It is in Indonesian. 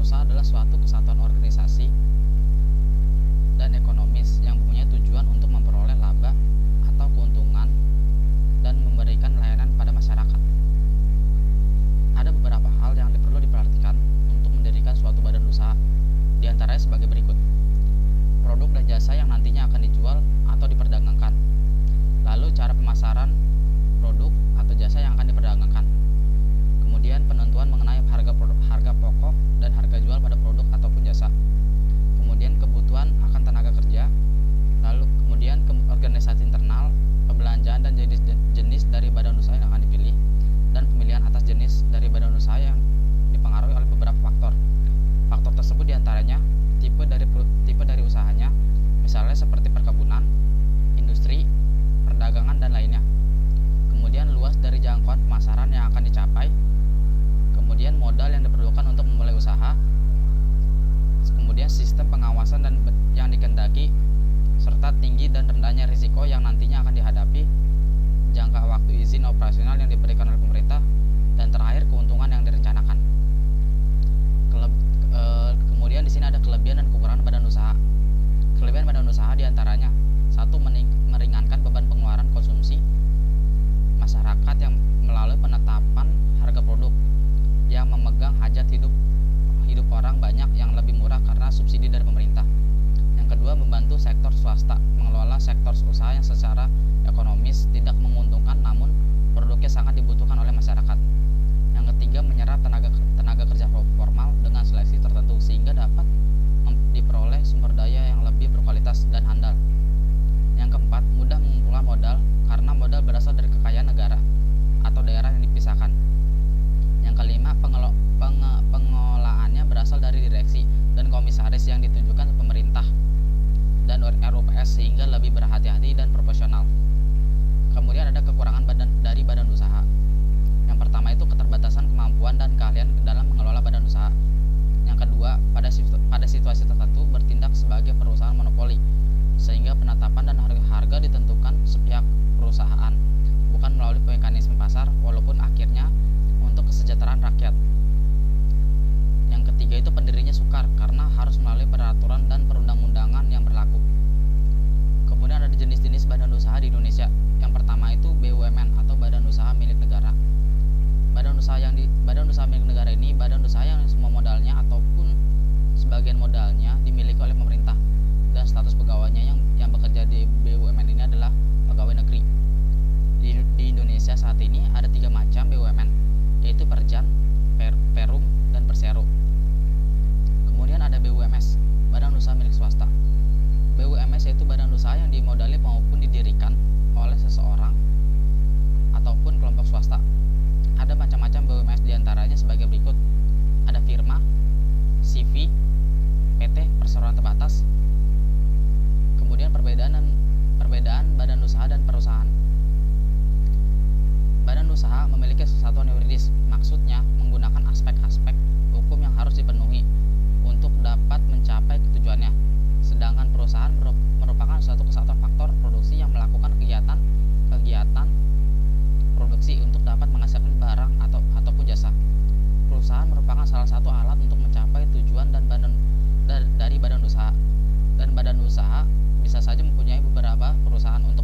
usaha adalah suatu kesatuan organisasi dan ekonomis yang mempunyai tujuan untuk memperoleh laba atau keuntungan dan memberikan layanan pada masyarakat. Ada beberapa hal yang perlu diperhatikan untuk mendirikan suatu badan usaha, di antaranya sebagai berikut. Produk dan jasa yang nantinya akan dijual atau diperdagangkan. Lalu cara pemasaran produk atau jasa yang akan diperdagangkan. Kemudian penentuan mengenai harga pokok dan harga jual pada produk ataupun jasa. Kemudian kebutuhan akan tenaga kerja. Lalu kemudian organisasi internal, pembelanjaan dan jenis dari badan usaha yang akan dipilih, dan pemilihan atas jenis dari badan usaha yang dipengaruhi oleh beberapa faktor. Faktor tersebut diantaranya tipe dari usahanya, misalnya seperti perkebunan, industri, perdagangan, dan lainnya. Kemudian luas dari jangkauan pemasaran yang akan dicapai. Kemudian modal yang diperlukan untuk memulai usaha. Kemudian sistem pengawasan dan yang dikehendaki, serta tinggi dan rendahnya risiko yang nantinya akan dihadapi, jangka waktu izin operasional yang diberikan oleh pemerintah, dan terakhir keuntungan yang direncanakan. Kemudian di sini ada kelebihan dan kekurangan badan usaha. Kelebihan badan usaha diantaranya: 1. Meringankan beban pengeluaran konsumsi masyarakat yang melalui penetapan harga produk yang memegang hajat hidup orang banyak yang lebih murah karena subsidi dari pemerintah. Yang kedua, membantu sektor swasta mengelola sektor usaha yang secara ekonomis tidak menguntungkan namun produknya sangat dibutuhkan oleh masyarakat. Yang ketiga, menyerap tenaga kerja formal dengan seleksi tertentu sehingga dapat diperoleh sumber daya yang lebih berkualitas dan handal. Yang keempat, mudah mengumpulkan modal karena modal berasal dari kekayaan negara atau daerah yang dipisahkan. Yang kelima, pengolahannya berasal dari direksi dan komisaris yang ditunjukkan pemerintah dan RUPS sehingga lebih berhati-hati dan proporsional. Kemudian ada kekurangan dari badan usaha. Yang pertama itu keterbatasan kemampuan dan keahlian dalam mengelola badan usaha. Yang kedua, pada situasi tertentu bertindak sebagai perusahaan monopoli, sehingga penetapan dan harga ditentukan sepihak perusahaan, bukan melalui mekanisme pasar, walaupun akhirnya untuk kesejahteraan rakyat. Yang ketiga itu pendirinya sukar karena harus melalui peraturan dan perundang-undangan yang berlaku. Kemudian ada jenis-jenis badan usaha di Indonesia. Yang pertama itu BUMN atau badan usaha milik negara. Badan usaha milik negara ini badan usaha yang semua modalnya ataupun sebagian modalnya dimiliki oleh pemerintah, dan status pegawainya yang bekerja di BUMN ini adalah pegawai negeri. Di Indonesia saat ini ada 3 macam BUMN, yaitu Perjan, Perum, dan Persero. Kemudian ada BUMS, badan usaha milik swasta. BUMS yaitu badan usaha yang dimodali maupun didirikan oleh seseorang ataupun kelompok swasta. Ada macam-macam BUMS diantaranya sebagai berikut. Ada firma, CV, PT, perseroan terbatas. Kemudian perbedaan badan usaha dan perusahaan. Badan usaha memiliki kesatuan yuridis, maksudnya menggunakan aspek-aspek hukum yang harus dipenuhi untuk dapat mencapai tujuannya. Sedangkan perusahaan merupakan suatu kesatuan faktor produksi yang melakukan kegiatan produksi untuk dapat menghasilkan barang ataupun jasa. Perusahaan merupakan salah satu alat untuk mencapai tujuan dari badan usaha. Dan badan usaha bisa saja mempunyai beberapa perusahaan untuk